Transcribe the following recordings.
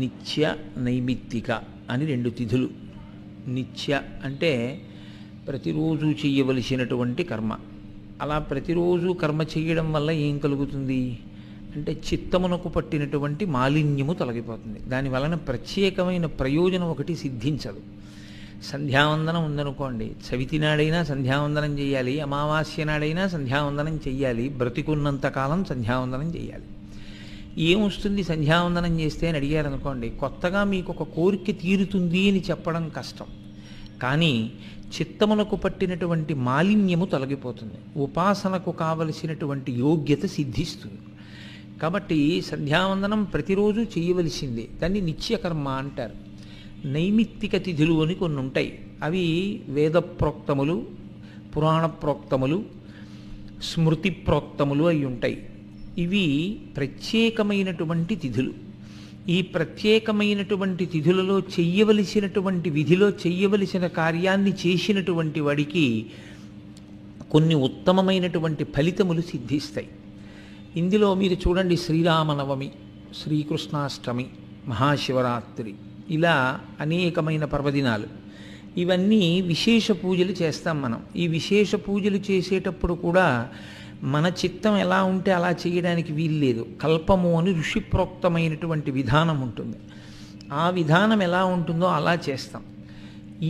నిత్య నైమిత్తిక అని రెండు తిథులు. నిత్య అంటే ప్రతిరోజు చెయ్యవలసినటువంటి కర్మ. అలా ప్రతిరోజు కర్మ చేయడం వల్ల ఏం కలుగుతుంది అంటే చిత్తమునకు పట్టినటువంటి మాలిన్యము తొలగిపోతుంది. దాని వలన ప్రత్యేకమైన ప్రయోజనం ఒకటి సిద్ధించదు. సంధ్యావందనం ఉందనుకోండి, చవితి నాడైనా సంధ్యావందనం చేయాలి, అమావాస్య నాడైనా సంధ్యావందనం చెయ్యాలి, బ్రతికున్నంతకాలం సంధ్యావందనం చేయాలి. ఏమొస్తుంది సంధ్యావందనం చేస్తే అని అడిగారనుకోండి, కొత్తగా మీకు ఒక కోరిక తీరుతుంది అని చెప్పడం కష్టం. కానీ చిత్తమునకు పట్టినటువంటి మాలిన్యము తొలగిపోతుంది, ఉపాసనకు కావలసినటువంటి యోగ్యత సిద్ధిస్తుంది. కాబట్టి సంధ్యావందనం ప్రతిరోజు చేయవలసిందే. దాన్ని నిత్యకర్మ అంటారు. నైమిత్తిక తిథులు అని కొన్ని ఉంటాయి. అవి వేద ప్రోక్తములు, పురాణ ప్రోక్తములు, స్మృతి ప్రోక్తములు అయి ఉంటాయి. ఇవి ప్రత్యేకమైనటువంటి తిథులు. ఈ ప్రత్యేకమైనటువంటి తిథులలో చెయ్యవలసినటువంటి విధిలో చెయ్యవలసిన కార్యాన్ని చేసినటువంటి వాడికి కొన్ని ఉత్తమమైనటువంటి ఫలితములు సిద్ధిస్తాయి. ఇందులో మీరు చూడండి, శ్రీరామనవమి, శ్రీకృష్ణాష్టమి, మహాశివరాత్రి, ఇలా అనేకమైన పర్వదినాలు. ఇవన్నీ విశేష పూజలు చేస్తాం మనం. ఈ విశేష పూజలు చేసేటప్పుడు కూడా మన చిత్తం ఎలా ఉంటే అలా చేయడానికి వీల్లేదు. కల్పము అని ఋషిప్రోక్తమైనటువంటి విధానం ఉంటుంది. ఆ విధానం ఎలా ఉంటుందో అలా చేస్తాం.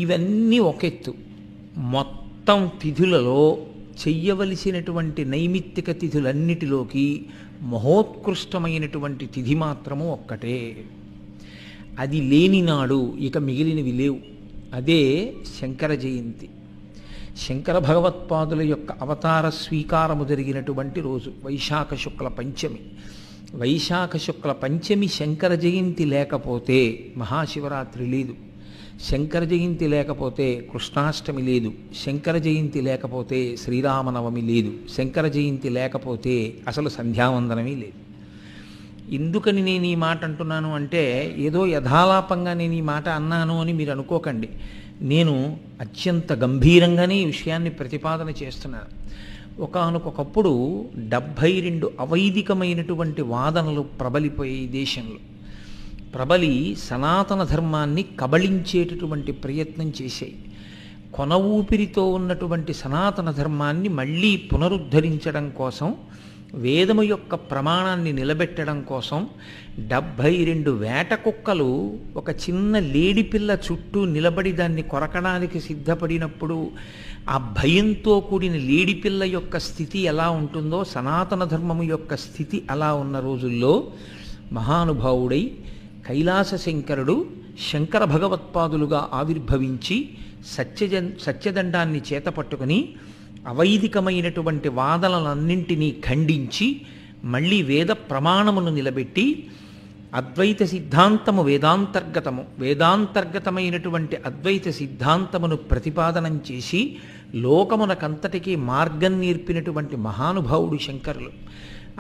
ఇవన్నీ ఒకెత్తు. మొత్తం తిథులలో చెయ్యవలసినటువంటి నైమిత్తిక తిథులన్నిటిలోకి మహోత్కృష్టమైనటువంటి తిథి మాత్రము ఒక్కటే. అది లేని నాడు ఇక మిగిలినవి లేవు. అదే శంకర జయంతి. శంకర భగవత్పాదుల యొక్క అవతార స్వీకారము జరిగినటువంటి రోజు వైశాఖ శుక్ల పంచమి. వైశాఖ శుక్ల పంచమి శంకర జయంతి లేకపోతే మహాశివరాత్రి లేదు, శంకర జయంతి లేకపోతే కృష్ణాష్టమి లేదు, శంకర జయంతి లేకపోతే శ్రీరామనవమి లేదు, శంకర జయంతి లేకపోతే అసలు సంధ్యావందనమే లేదు. ఎందుకని నేను ఈ మాట అంటున్నాను అంటే, ఏదో యథాలాపంగా నేను ఈ మాట అన్నాను అని మీరు అనుకోకండి. నేను అత్యంత గంభీరంగానే ఈ విషయాన్ని ప్రతిపాదన చేస్తున్నాను. ఒకానొకప్పుడు 72 అవైదికమైనటువంటి వాదనలు ప్రబలిపోయే ఈ దేశంలో. ప్రబలి సనాతన ధర్మాన్ని కబళించేటటువంటి ప్రయత్నం చేశాయి. కొన ఊపిరితో ఉన్నటువంటి సనాతన ధర్మాన్ని మళ్ళీ పునరుద్ధరించడం కోసం, వేదము యొక్క ప్రమాణాన్ని నిలబెట్టడం కోసం 72 వేట కుక్కలు ఒక చిన్న లేడిపిల్ల చుట్టూ నిలబడి దాన్ని కొరకడానికి సిద్ధపడినప్పుడు ఆ భయంతో కూడిన లేడిపిల్ల యొక్క స్థితి ఎలా ఉంటుందో సనాతన ధర్మము యొక్క స్థితి అలా ఉన్న రోజుల్లో మహానుభావుడై కైలాస శంకరుడు శంకర భగవత్పాదులుగా ఆవిర్భవించి సత్యదండాన్ని చేతపట్టుకుని అవైదికమైనటువంటి వాదనలన్నింటినీ ఖండించి మళ్ళీ వేద ప్రమాణమును నిలబెట్టి అద్వైత సిద్ధాంతము వేదాంతర్గతమైనటువంటి అద్వైత సిద్ధాంతమును ప్రతిపాదనం చేసి లోకమునకంతటికీ మార్గం నేర్పినటువంటి మహానుభావుడు శంకరులు.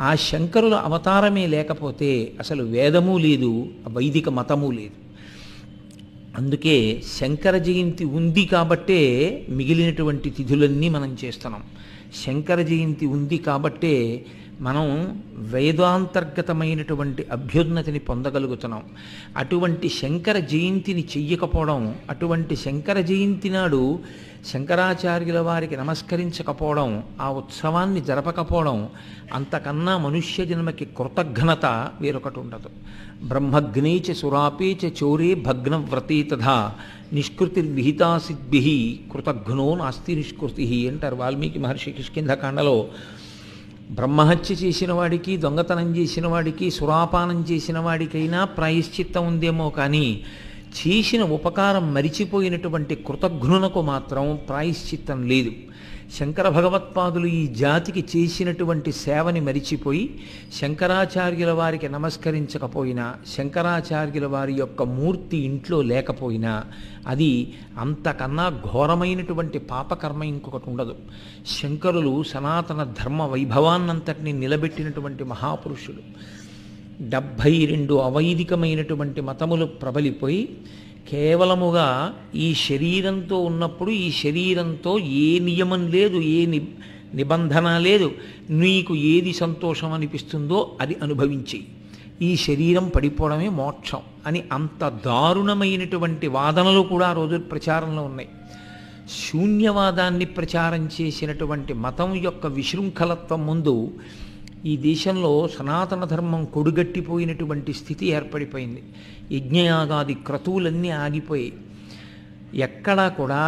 ఆ శంకరుల అవతారమే లేకపోతే అసలు వేదము లేదు, వైదిక మతము లేదు. అందుకే శంకర జయంతి ఉంది కాబట్టే మిగిలినటువంటి తిథులన్నీ మనం చేస్తున్నాం. శంకర జయంతి ఉంది కాబట్టే మనం వేదాంతర్గతమైనటువంటి అభ్యున్నతిని పొందగలుగుతున్నాం. అటువంటి శంకర జయంతిని చెయ్యకపోవడం, అటువంటి శంకర జయంతి నాడు శంకరాచార్యుల వారికి నమస్కరించకపోవడం, ఆ ఉత్సవాన్ని జరపకపోవడం, అంతకన్నా మనుష్య జన్మకి కృతజ్ఞత వేరొకటి ఉండదు. బ్రహ్మగ్నేచ సురాపేచ చోరే భగ్నవ్రతే తథా నిష్కృతిర్విహితాసిద్భిః కృతఘ్నో నాస్తి నిష్కృతి అంటారు వాల్మీకి మహర్షి కిష్కింధకాండలో. బ్రహ్మహత్య చేసిన వాడికి, దొంగతనం చేసిన వాడికి, సురాపానం చేసిన వాడికైనా ప్రాయశ్చిత్తం ఉందేమో కానీ చేసిన ఉపకారం మరిచిపోయినటువంటి కృతఘ్నునకు మాత్రం ప్రాయశ్చిత్తం లేదు. శంకర భగవత్పాదులు ఈ జాతికి చేసినటువంటి సేవని మరిచిపోయి శంకరాచార్యుల వారికి నమస్కరించకపోయినా, శంకరాచార్యుల వారి యొక్క మూర్తి ఇంట్లో లేకపోయినా అది అంతకన్నా ఘోరమైనటువంటి పాపకర్మ ఇంకొకటి ఉండదు. శంకరులు సనాతన ధర్మ వైభవాన్నంతటిని నిలబెట్టినటువంటి మహాపురుషులు. 72 అవైదికమైనటువంటి మతములు ప్రబలిపోయి కేవలముగా ఈ శరీరంతో ఉన్నప్పుడు ఈ శరీరంతో ఏ నియమం లేదు, ఏ నిబంధన లేదు, నీకు ఏది సంతోషం అనిపిస్తుందో అది అనుభవించి, ఈ శరీరం పడిపోవడమే మోక్షం అని అంత దారుణమైనటువంటి వాదనలు కూడా ఆ రోజు ప్రచారంలో ఉన్నాయి. శూన్యవాదాన్ని ప్రచారం చేసినటువంటి మతం యొక్క విశృంఖలత్వం ముందు ఈ దేశంలో సనాతన ధర్మం కొడుగట్టిపోయినటువంటి స్థితి ఏర్పడిపోయింది. యజ్ఞయాగాది క్రతువులన్నీ ఆగిపోయి ఎక్కడా కూడా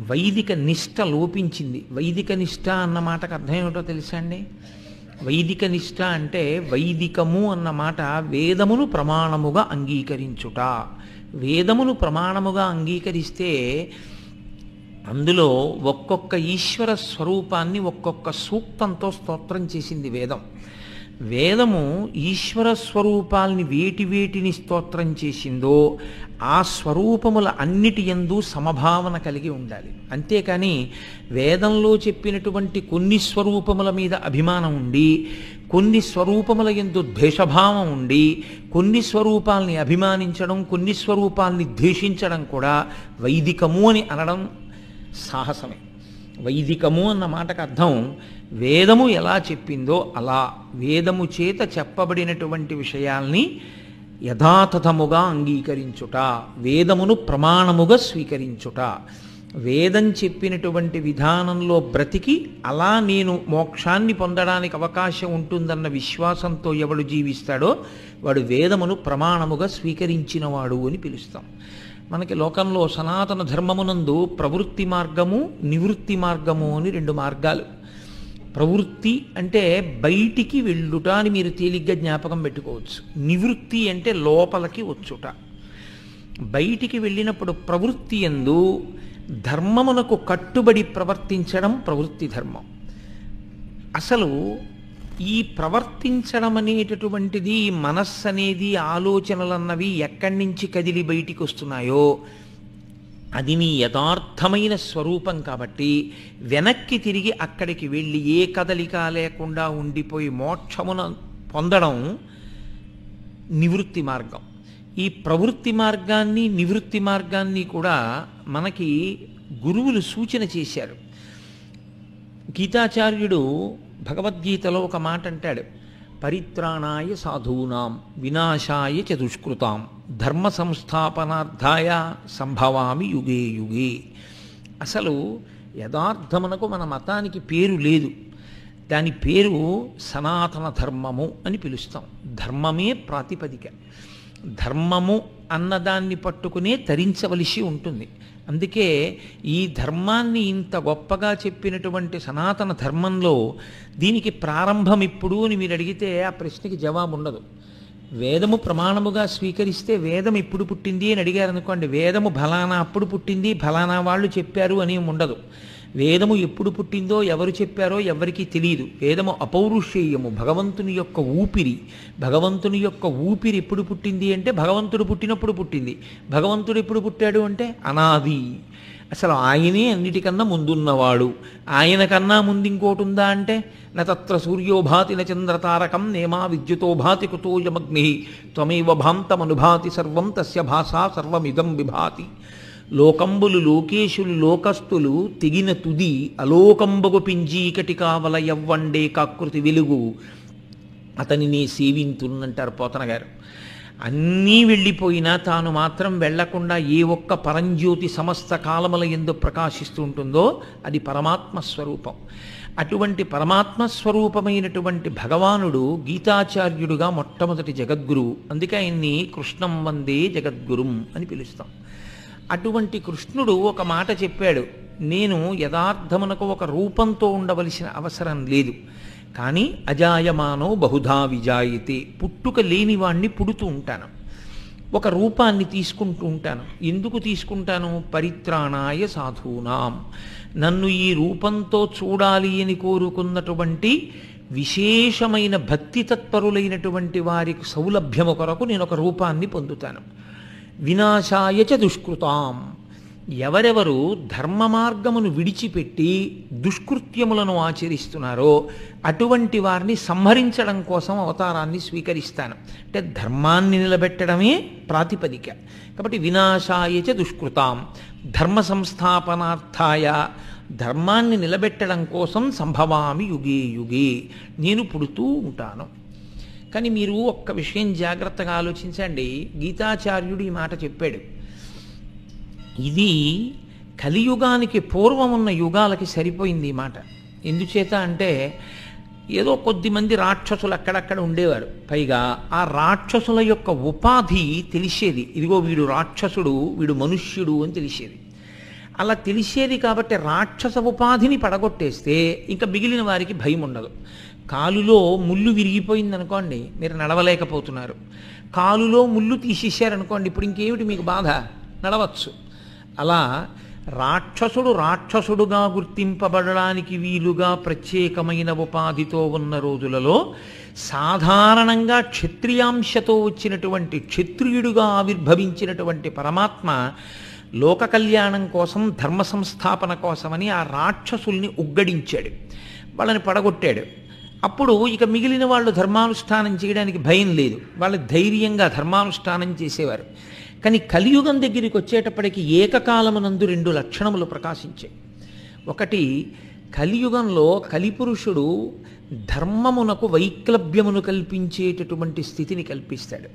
వైదిక నిష్ఠ లోపించింది. వైదిక నిష్ఠ అన్న మాటకు అర్థం ఏమిటో తెలుసా అండి? వైదిక నిష్ఠ అంటే వైదికము అన్న మాట వేదమును ప్రమాణముగా అంగీకరించుట. వేదమును ప్రమాణముగా అంగీకరిస్తే అందులో ఒక్కొక్క ఈశ్వర స్వరూపాన్ని ఒక్కొక్క సూక్తంతో స్తోత్రం చేసింది వేదం. వేదము ఈశ్వర స్వరూపాల్ని వేటిని స్తోత్రం చేసిందో ఆ స్వరూపముల అన్నిటి యందు సమభావన కలిగి ఉండాలి. అంతేకాని వేదంలో చెప్పినటువంటి కొన్ని స్వరూపముల మీద అభిమానం ఉండి, కొన్ని స్వరూపముల యందు ద్వేషభావం ఉండి, కొన్ని స్వరూపాల్ని అభిమానించడం, కొన్ని స్వరూపాల్ని ద్వేషించడం కూడా వైదికము అని అనడం సాహసమే. వైదికము అన్న మాటకు అర్థం వేదము ఎలా చెప్పిందో అలా వేదము చేత చెప్పబడినటువంటి విషయాల్ని యథాతథముగా అంగీకరించుట, వేదమును ప్రమాణముగా స్వీకరించుట. వేదం చెప్పినటువంటి విధానంలో బ్రతికి అలా నేను మోక్షాన్ని పొందడానికి అవకాశం ఉంటుందన్న విశ్వాసంతో ఎవడు జీవిస్తాడో వాడు వేదమును ప్రమాణముగా స్వీకరించినవాడు అని పిలుస్తాం. మనకి లోకంలో సనాతన ధర్మమునందు ప్రవృత్తి మార్గము, నివృత్తి మార్గము అని రెండు మార్గాలు. ప్రవృత్తి అంటే బయటికి వెళ్ళుట అని మీరు తేలిగ్గా జ్ఞాపకం పెట్టుకోవచ్చు. నివృత్తి అంటే లోపలికి వచ్చుట. బయటికి వెళ్ళినప్పుడు ప్రవృత్తి యందు ధర్మమునకు కట్టుబడి ప్రవర్తించడం ప్రవృత్తి ధర్మం. అసలు ఈ ప్రవర్తించడం అనేటటువంటిది, మనస్సు అనేది, ఆలోచనలన్నవి ఎక్కడి నుంచి కదిలి బయటికి వస్తున్నాయో అది నీ యథార్థమైన స్వరూపం కాబట్టి వెనక్కి తిరిగి అక్కడికి వెళ్ళి ఏ కదలిక లేకుండా ఉండిపోయి మోక్షమును పొందడం నివృత్తి మార్గం. ఈ ప్రవృత్తి మార్గాన్ని, నివృత్తి మార్గాన్ని కూడా మనకి గురువులు సూచన చేశారు. గీతాచార్యుడు భగవద్గీతలో ఒక మాట అంటాడు, పరిత్రాణాయ సాధూనాం వినాశాయ చ దుష్కృతాం ధర్మ సంస్థాపనార్థాయ సంభవామి యుగే యుగే. అసలు యథార్థమునకు మన మతానికి పేరు లేదు. దాని పేరు సనాతన ధర్మము అని పిలుస్తాం. ధర్మమే ప్రాతిపదిక. ధర్మము అన్నదాన్ని పట్టుకునే తరించవలసి ఉంటుంది. అందుకే ఈ ధర్మాన్ని ఇంత గొప్పగా చెప్పినటువంటి సనాతన ధర్మంలో దీనికి ప్రారంభం ఇప్పుడు అని మీరు అడిగితే ఆ ప్రశ్నకి జవాబు ఉండదు. వేదము ప్రమాణముగా స్వీకరిస్తే వేదం ఎప్పుడు పుట్టింది అని అడిగారు అనుకోండి, వేదము ఫలానా అప్పుడు పుట్టింది, ఫలానా వాళ్ళు చెప్పారు అని ఉండదు. వేదము ఎప్పుడు పుట్టిందో ఎవరు చెప్పారో ఎవరికీ తెలియదు. వేదము అపౌరుషేయము, భగవంతుని యొక్క ఊపిరి. భగవంతుని యొక్క ఊపిరి ఎప్పుడు పుట్టింది అంటే భగవంతుడు పుట్టినప్పుడు పుట్టింది. భగవంతుడు ఎప్పుడు పుట్టాడు అంటే అనాది. అసలు ఆయనే అన్నిటికన్నా ముందున్నవాడు. ఆయన కన్నా ముందు ఇంకోటి ఉందా అంటే నత్ర సూర్యోభాతి నచంద్రతారకం నేమా విద్యుతో భాతి కుతోయమగ్ని త్వమేవ భాంతమనుభాతి సర్వం తస్య భాషా సర్వమిదం విభాతి. లోకంబులు లోకేశులు లోకస్తులు తెగిన తుది అలోకంబగు పింజీకటి కావల యవ్వండే కాకృతి వెలుగు అతని నీ సేవింతున్నంటారు పోతన గారు. అన్నీ వెళ్ళిపోయినా తాను మాత్రం వెళ్లకుండా ఏ ఒక్క పరంజ్యోతి సమస్త కాలముల యందు ప్రకాశిస్తూ ఉంటుందో అది పరమాత్మ స్వరూపం. అటువంటి పరమాత్మ స్వరూపమైనటువంటి భగవానుడు గీతాచార్యుడుగా మొట్టమొదటి జగద్గురువు. అందుకే ఆయన్ని కృష్ణం వందే జగద్గురుం అని పిలుస్తాం. అటువంటి కృష్ణుడు ఒక మాట చెప్పాడు, నేను యథార్థమునకు ఒక రూపంతో ఉండవలసిన అవసరం లేదు, కానీ అజాయమానో బహుధా విజాయితే, పుట్టుక లేనివాణ్ణి పుడుతూ ఉంటాను, ఒక రూపాన్ని తీసుకుంటూ ఉంటాను. ఎందుకు తీసుకుంటాను? పరిత్రాణాయ సాధూనాం, నన్ను ఈ రూపంతో చూడాలి అని కోరుకున్నటువంటి విశేషమైన భక్తి తత్పరులైనటువంటి వారికి సౌలభ్యము కొరకు నేను ఒక రూపాన్ని పొందుతాను. వినాశాయ చ దుష్కృతాం, ఎవరెవరు ధర్మ మార్గమును విడిచిపెట్టి దుష్కృత్యములను ఆచరిస్తున్నారో అటువంటి వారిని సంహరించడం కోసం అవతారాన్ని స్వీకరిస్తాను. అంటే ధర్మాన్ని నిలబెట్టడమే ప్రాతిపదిక. కాబట్టి వినాశాయ చ దుష్కృతాం, ధర్మ సంస్థాపనార్థాయ, ధర్మాన్ని నిలబెట్టడం కోసం సంభవామి యుగే యుగే, నేను పుడుతూ ఉంటాను. కానీ మీరు ఒక్క విషయం జాగ్రత్తగా ఆలోచించండి. గీతాచార్యుడు ఈ మాట చెప్పాడు. ఇది కలియుగానికి పూర్వం ఉన్న యుగాలకి సరిపోయింది ఈ మాట. ఎందుచేత అంటే ఏదో కొద్దిమంది రాక్షసులు అక్కడక్కడ ఉండేవారు. పైగా ఆ రాక్షసుల యొక్క ఉపాధి తెలిసేది. ఇదిగో వీడు రాక్షసుడు, వీడు మనుష్యుడు అని తెలిసేది. అలా తెలిసేది కాబట్టి రాక్షస ఉపాధిని పడగొట్టేస్తే ఇంకా మిగిలిన వారికి భయం ఉండదు. కాలులో ముళ్ళు విరిగిపోయిందనుకోండి, మీరు నడవలేకపోతున్నారు. కాలులో ముళ్ళు తీసేశారనుకోండి, ఇప్పుడు ఇంకేమిటి మీకు బాధ? నడవచ్చు. అలా రాక్షసుడు రాక్షసుడుగా గుర్తింపబడడానికి వీలుగా ప్రత్యేకమైన ఉపాధితో ఉన్న రోజులలో సాధారణంగా క్షత్రియాంశతో వచ్చినటువంటి క్షత్రియుడుగా ఆవిర్భవించినటువంటి పరమాత్మ లోక కళ్యాణం కోసం, ధర్మ సంస్థాపన కోసమని ఆ రాక్షసుల్ని ఉగ్గడించాడు, వాళ్ళని పడగొట్టాడు. అప్పుడు ఇక మిగిలిన వాళ్ళు ధర్మానుష్ఠానం చేయడానికి భయం లేదు, వాళ్ళు ధైర్యంగా ధర్మానుష్ఠానం చేసేవారు. కానీ కలియుగం దగ్గరికి వచ్చేటప్పటికి ఏకకాలమునందు రెండు లక్షణములు ప్రకాశించాయి. ఒకటి, కలియుగంలో కలిపురుషుడు ధర్మమునకు వైక్లభ్యమును కల్పించేటటువంటి స్థితిని కల్పిస్తాడు.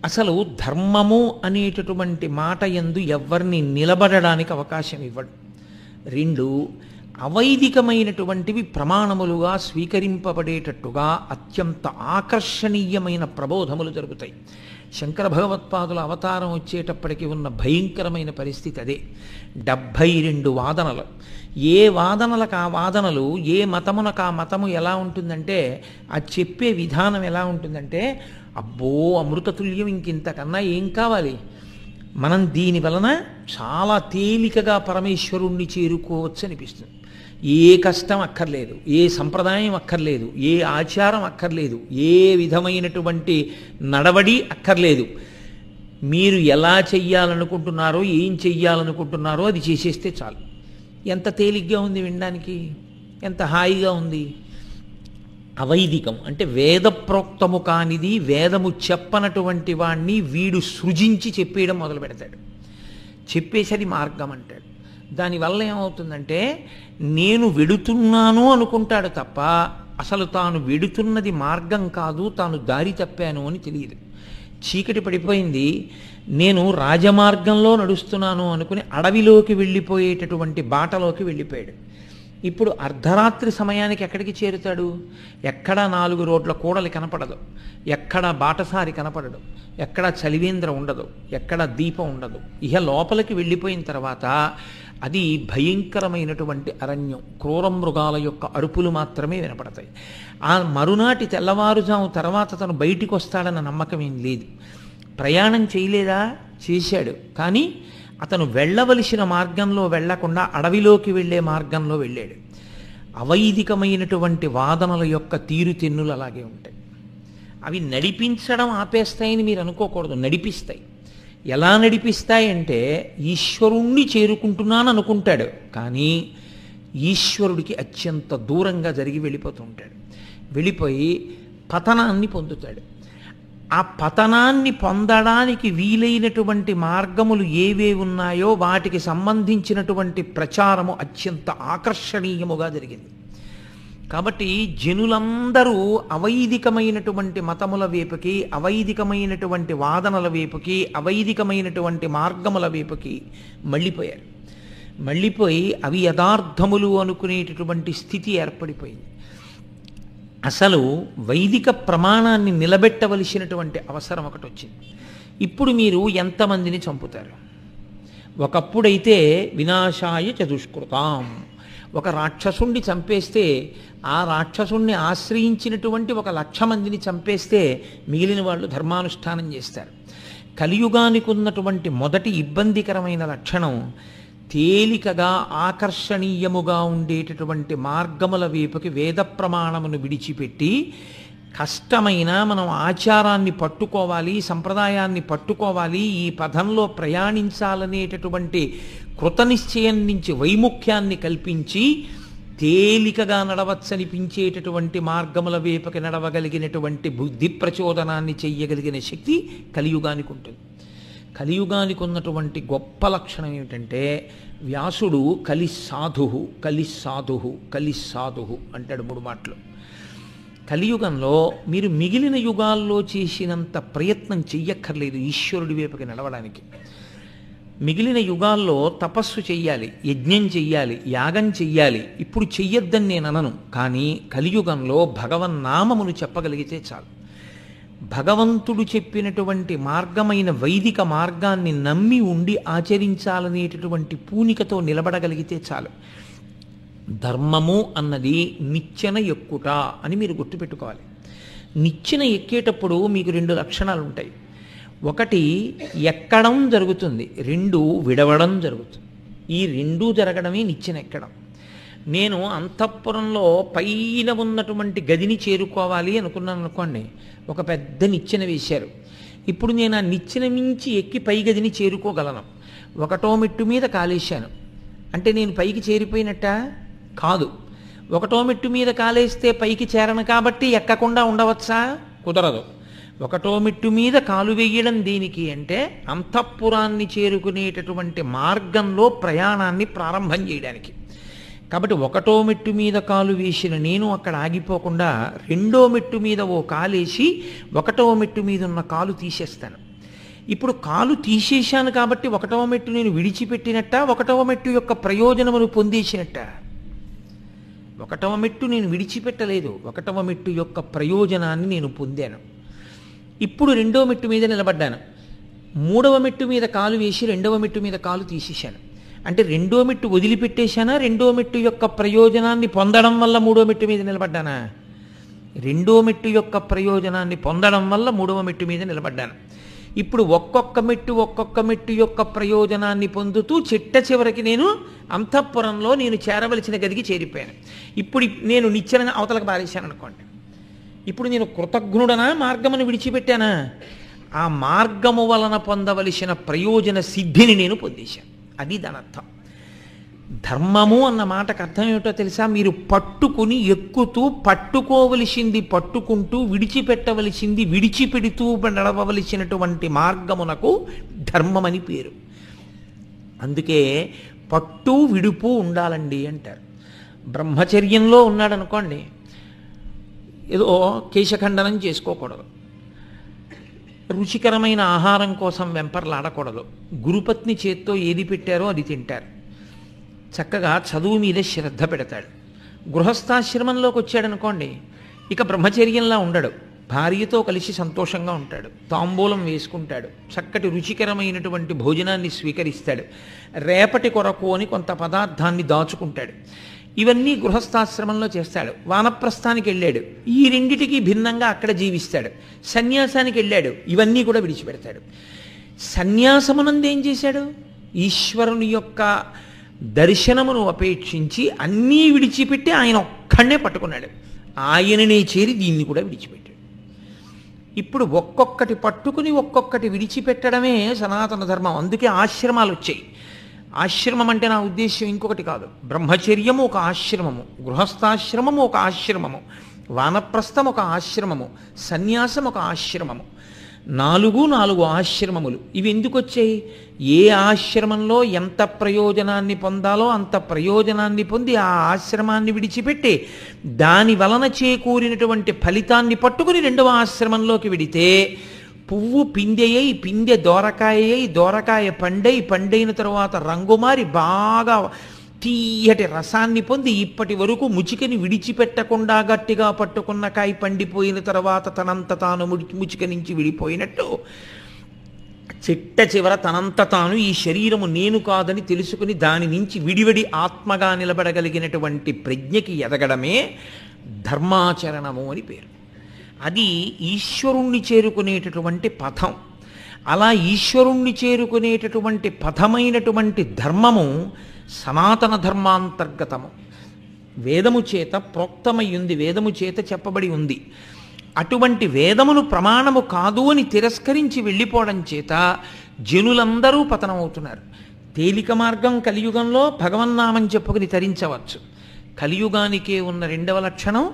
అసలు ధర్మము అనేటటువంటి మాట యందు ఎవరిని నిలబడడానికి అవకాశం ఇవ్వడు. రెండు, అవైదికమైనటువంటివి ప్రమాణములుగా స్వీకరింపబడేటట్టుగా అత్యంత ఆకర్షణీయమైన ప్రబోధములు జరుగుతాయి. శంకర భగవత్పాదుల అవతారం వచ్చేటప్పటికి ఉన్న భయంకరమైన పరిస్థితి అదే. 72 వాదనలు. ఏ వాదనలకు ఆ వాదనలు, ఏ మతమునకు ఆ మతము ఎలా ఉంటుందంటే, ఆ చెప్పే విధానం ఎలా ఉంటుందంటే, అబ్బో అమృతతుల్యం, ఇంకింతకన్నా ఏం కావాలి, మనం దీని వలన చాలా తేలికగా పరమేశ్వరుణ్ణి చేరుకోవచ్చు అనిపిస్తుంది. ఏ కష్టం అక్కర్లేదు, ఏ సంప్రదాయం అక్కర్లేదు, ఏ ఆచారం అక్కర్లేదు, ఏ విధమైనటువంటి నడవడి అక్కర్లేదు. మీరు ఎలా చెయ్యాలనుకుంటున్నారో, ఏం చెయ్యాలనుకుంటున్నారో అది చేసేస్తే చాలు. ఎంత తేలిగ్గా ఉంది వినడానికి, ఎంత హాయిగా ఉంది. అవైదికం అంటే వేదప్రోక్తము కానిది, వేదము చెప్పనటువంటి వాణ్ణి వీడు సృజించి చెప్పేయడం మొదలు పెడతాడు. చెప్పేసరి మార్గం అంటాడు. దానివల్ల ఏమవుతుందంటే, నేను వెడుతున్నాను అనుకుంటాడు తప్ప అసలు తాను వెడుతున్నది మార్గం కాదు, తాను దారి తప్పాను అని తెలియదు. చీకటి పడిపోయింది, నేను రాజమార్గంలో నడుస్తున్నాను అనుకుని అడవిలోకి వెళ్ళిపోయేటటువంటి బాటలోకి వెళ్ళిపోయాడు. ఇప్పుడు అర్ధరాత్రి సమయానికి ఎక్కడికి చేరుతాడు? ఎక్కడా 4 రోడ్ల కూడలి కనపడదు, ఎక్కడా బాటసారి కనపడడు, ఎక్కడా చలివేంద్ర ఉండదు, ఎక్కడా దీపం ఉండదు. ఇహ లోపలికి వెళ్ళిపోయిన తర్వాత అది భయంకరమైనటువంటి అరణ్యం. క్రూర మృగాల యొక్క అరుపులు మాత్రమే వినపడతాయి. ఆ మరునాటి తెల్లవారుజాము తర్వాత తను బయటికి వస్తాడన్న నమ్మకం ఏం లేదు. ప్రయాణం చేయలేదా? చేశాడు. కానీ అతను వెళ్ళవలసిన మార్గంలో వెళ్లకుండా అడవిలోకి వెళ్ళే మార్గంలో వెళ్ళాడు. అవైదికమైనటువంటి వాదనల యొక్క తీరుతెన్నులు అలాగే ఉంటాయి. అవి నడిపించడం ఆపేస్తాయని మీరు అనుకోకూడదు, నడిపిస్తాయి. ఎలా నడిపిస్తాయంటే, ఈశ్వరుణ్ణి చేరుకుంటున్నాను అనుకుంటాడు, కానీ ఈశ్వరుడికి అత్యంత దూరంగా జరిగి వెళ్ళిపోతూ ఉంటాడు. వెళ్ళిపోయి పతనాన్ని పొందుతాడు. ఆ పతనాన్ని పొందడానికి వీలైనటువంటి మార్గములు ఏవే ఉన్నాయో వాటికి సంబంధించినటువంటి ప్రచారము అత్యంత ఆకర్షణీయముగా జరిగింది. కాబట్టి జనులందరూ అవైదికమైనటువంటి మతముల వైపుకి, అవైదికమైనటువంటి వాదనల వైపుకి, అవైదికమైనటువంటి మార్గముల వైపుకి మళ్ళీపోయారు. మళ్ళీపోయి అవి యథార్థములు అనుకునేటటువంటి స్థితి ఏర్పడిపోయింది. అసలు వైదిక ప్రమాణాన్ని నిలబెట్టవలసినటువంటి అవసరం ఒకటి వచ్చింది. ఇప్పుడు మీరు ఎంతమందిని చంపుతారు? ఒకప్పుడైతే వినాశాయ చతుష్కృతాం, ఒక రాక్షసుణ్ణి చంపేస్తే ఆ రాక్షసుణ్ణి ఆశ్రయించినటువంటి 1,00,000 మందిని చంపేస్తే మిగిలిన వాళ్ళు ధర్మానుష్ఠానం చేస్తారు. కలియుగానికి ఉన్నటువంటి మొదటి ఇబ్బందికరమైన లక్షణం, తేలికగా ఆకర్షణీయముగా ఉండేటటువంటి మార్గముల వైపుకి వేద ప్రమాణమును విడిచిపెట్టి, కష్టమైన మనం ఆచారాన్ని పట్టుకోవాలి, సంప్రదాయాన్ని పట్టుకోవాలి, ఈ పదంలో ప్రయాణించాలనేటటువంటి కృతనిశ్చయం నుంచి వైముఖ్యాన్ని కల్పించి తేలికగా నడవచ్చనిపించేటటువంటి మార్గముల వైపుకి నడవగలిగినటువంటి బుద్ధి ప్రచోదనాన్ని చెయ్యగలిగిన శక్తి కలియుగానికి ఉంటుంది. కలియుగానికి ఉన్నటువంటి గొప్ప లక్షణం ఏమిటంటే, వ్యాసుడు కలిస్సాధు కలిస్సాధు కలిస్సాధు అంటాడు 3 మాటలు. కలియుగంలో మీరు మిగిలిన యుగాల్లో చేసినంత ప్రయత్నం చెయ్యక్కర్లేదు ఈశ్వరుడి వైపుకి నడవడానికి. మిగిలిన యుగాల్లో తపస్సు చెయ్యాలి, యజ్ఞం చెయ్యాలి, యాగం చెయ్యాలి. ఇప్పుడు చెయ్యొద్దని నేను అనను, కానీ కలియుగంలో భగవన్నామమును చెప్పగలిగితే చాలు. భగవంతుడు చెప్పినటువంటి మార్గమైన వైదిక మార్గాన్ని నమ్మి ఉండి ఆచరించాలనేటటువంటి పూనికతో నిలబడగలిగితే చాలు. ధర్మము అన్నది నిచ్చెన ఎక్కుట అని మీరు గుర్తుపెట్టుకోవాలి. నిచ్చెన ఎక్కేటప్పుడు మీకు 2 లక్షణాలు ఉంటాయి. ఒకటి ఎక్కడం జరుగుతుంది, 2 విడవడం జరుగుతుంది. ఈ 2 జరగడమే నిచ్చెన ఎక్కడం. నేను అంతఃపురంలో పైన ఉన్నటువంటి గదిని చేరుకోవాలి అనుకున్నాను అనుకోండి, ఒక పెద్ద నిచ్చెన వేశారు. ఇప్పుడు నేను ఆ నిచ్చెన మించి ఎక్కి పై గదిని చేరుకోగలను. 1వ మెట్టు మీద కాలేశాను అంటే నేను పైకి చేరిపోయినట్ట కాదు. 1వ మెట్టు మీద కాలేస్తే పైకి చేరను కాబట్టి ఎక్కకుండా ఉండవచ్చా? కుదరదు. 1వ మెట్టు మీద కాలు వేయడం దేనికి అంటే అంతఃపురాన్ని చేరుకునేటటువంటి మార్గంలో ప్రయాణాన్ని ప్రారంభం చేయడానికి. కాబట్టి 1వ మెట్టు మీద కాలు వేసిన నేను అక్కడ ఆగిపోకుండా 2వ మెట్టు మీద ఓ కాలేసి 1వ మెట్టు మీద ఉన్న కాలు తీసేస్తాను. ఇప్పుడు కాలు తీసేశాను కాబట్టి 1వ మెట్టు నేను విడిచిపెట్టినట్ట, 1వ మెట్టు యొక్క ప్రయోజనమును పొందేసినట్ట? 1వ మెట్టు నేను విడిచిపెట్టలేదు, 1వ మెట్టు యొక్క ప్రయోజనాన్ని నేను పొందాను. ఇప్పుడు 2వ మెట్టు మీద నిలబడ్డాను. 3వ మెట్టు మీద కాలు వేసి 2వ మెట్టు మీద కాలు తీసేశాను అంటే 2వ మెట్టు వదిలిపెట్టేశానా? 2వ మెట్టు యొక్క ప్రయోజనాన్ని పొందడం వల్ల 3వ మెట్టు మీద నిలబడ్డానా? 2వ మెట్టు యొక్క ప్రయోజనాన్ని పొందడం వల్ల 3వ మెట్టు మీద నిలబడ్డాను. ఇప్పుడు ఒక్కొక్క మెట్టు యొక్క ప్రయోజనాన్ని పొందుతూ చిట్ట చివరికి నేను అంతఃపురంలో నేను చేరవలసిన గదికి చేరిపోయాను. ఇప్పుడు నేను నిచ్చెన అవతలకు పారేశాను అనుకోండి. ఇప్పుడు నేను కృతజ్ఞుడనా? మార్గమును విడిచిపెట్టానా? ఆ మార్గము వలన పొందవలసిన ప్రయోజన సిద్ధిని నేను పొందేశాను. అది దాని అర్థం. ధర్మము అన్న మాటకు అర్థం ఏమిటో తెలుసా? మీరు పట్టుకుని ఎక్కుతూ పట్టుకోవలసింది పట్టుకుంటూ విడిచిపెట్టవలసింది విడిచిపెడుతూ నడవవలసినటువంటి మార్గమునకు ధర్మమని పేరు. అందుకే పట్టు విడుపు ఉండాలండి అంటారు. బ్రహ్మచర్యంలో ఉన్నాడనుకోండి, ఏదో కేశఖండనం చేసుకోకూడదు, రుచికరమైన ఆహారం కోసం వెంపర్లాడకూడదు, గురుపత్ని చేత్తో ఏది పెట్టారో అది తింటారు, చక్కగా చదువు మీద శ్రద్ధ పెడతాడు. గృహస్థాశ్రమంలోకి వచ్చాడనుకోండి, ఇక బ్రహ్మచర్యంలా ఉండడు, భార్యతో కలిసి సంతోషంగా ఉంటాడు, తాంబూలం వేసుకుంటాడు, చక్కటి రుచికరమైనటువంటి భోజనాన్ని స్వీకరిస్తాడు, రేపటి కొరకు అని కొంత పదార్థాన్ని దాచుకుంటాడు. ఇవన్నీ గృహస్థాశ్రమంలో చేస్తాడు. వానప్రస్థానికి వెళ్ళాడు, ఈ రెండిటికి భిన్నంగా అక్కడ జీవిస్తాడు. సన్యాసానికి వెళ్ళాడు, ఇవన్నీ కూడా విడిచిపెడతాడు. సన్యాసమునందు ఏం చేశాడు? ఈశ్వరుని యొక్క దర్శనమును అపేక్షించి అన్నీ విడిచిపెట్టి ఆయన ఒక్కడే పట్టుకున్నాడు. ఆయననే చేరి దీన్ని కూడా విడిచిపెట్టాడు. ఇప్పుడు ఒక్కొక్కటి పట్టుకుని ఒక్కొక్కటి విడిచిపెట్టడమే సనాతన ధర్మం. అందుకే ఆశ్రమాలు వచ్చాయి. ఆశ్రమం అంటే నా ఉద్దేశ్యం ఇంకొకటి కాదు. బ్రహ్మచర్యము ఒక ఆశ్రమము, గృహస్థాశ్రమము ఒక ఆశ్రమము, వానప్రస్థం ఒక ఆశ్రమము, సన్యాసం ఒక ఆశ్రమము. 4 ఆశ్రమములు. ఇవి ఎందుకు వచ్చాయి? ఏ ఆశ్రమంలో ఎంత ప్రయోజనాన్ని పొందాలో అంత ప్రయోజనాన్ని పొంది ఆ ఆశ్రమాన్ని విడిచిపెట్టి దాని వలన చేకూరినటువంటి ఫలితాన్ని పట్టుకుని 2వ ఆశ్రమంలోకి వెడితే పువ్వు పిందెయ్యి, పిందె దోరకాయ, దోరకాయ పండైన తరువాత రంగుమారి బాగా తీయటి రసాన్ని పొంది ఇప్పటి వరకు ముచికని విడిచిపెట్టకుండా గట్టిగా పట్టుకున్న కాయ పండిపోయిన తర్వాత తనంత తాను ముచిక నుంచి విడిపోయినట్టు చిట్ట చివర తనంత తాను ఈ శరీరము నేను కాదని తెలుసుకుని దాని నుంచి విడివడి ఆత్మగా నిలబడగలిగినటువంటి ప్రజ్ఞకి ఎదగడమే ధర్మాచరణము అని పేరు. అది ఈశ్వరుణ్ణి చేరుకునేటటువంటి పథం. అలా ఈశ్వరుణ్ణి చేరుకునేటటువంటి పథమైనటువంటి ధర్మము సనాతన ధర్మాంతర్గతము. వేదము చేత ప్రోక్తమై ఉంది, వేదము చేత చెప్పబడి ఉంది. అటువంటి వేదమును ప్రమాణము కాదు అని తిరస్కరించి వెళ్ళిపోవడం చేత జనులందరూ పతనమవుతున్నారు. తేలిక మార్గం కలియుగంలో భగవన్నామం చెప్పుకుని తరించవచ్చు. కలియుగానికే ఉన్న 2వ లక్షణం,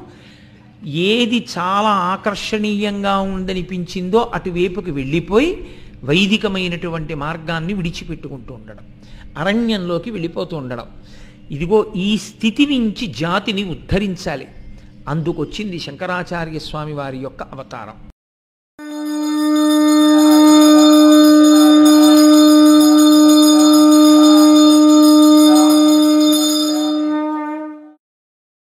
ఏది చాలా ఆకర్షణీయంగా ఉందనిపించిందో అటువైపుకి వెళ్ళిపోయి వైదికమైనటువంటి మార్గాన్ని విడిచిపెట్టుకుంటూ ఉండడం, అరణ్యంలోకి వెళ్ళిపోతూ ఉండడం. ఇదిగో ఈ స్థితి నుంచి జాతిని ఉద్ధరించాలి. అందుకొచ్చింది శంకరాచార్య స్వామి వారి యొక్క అవతారం.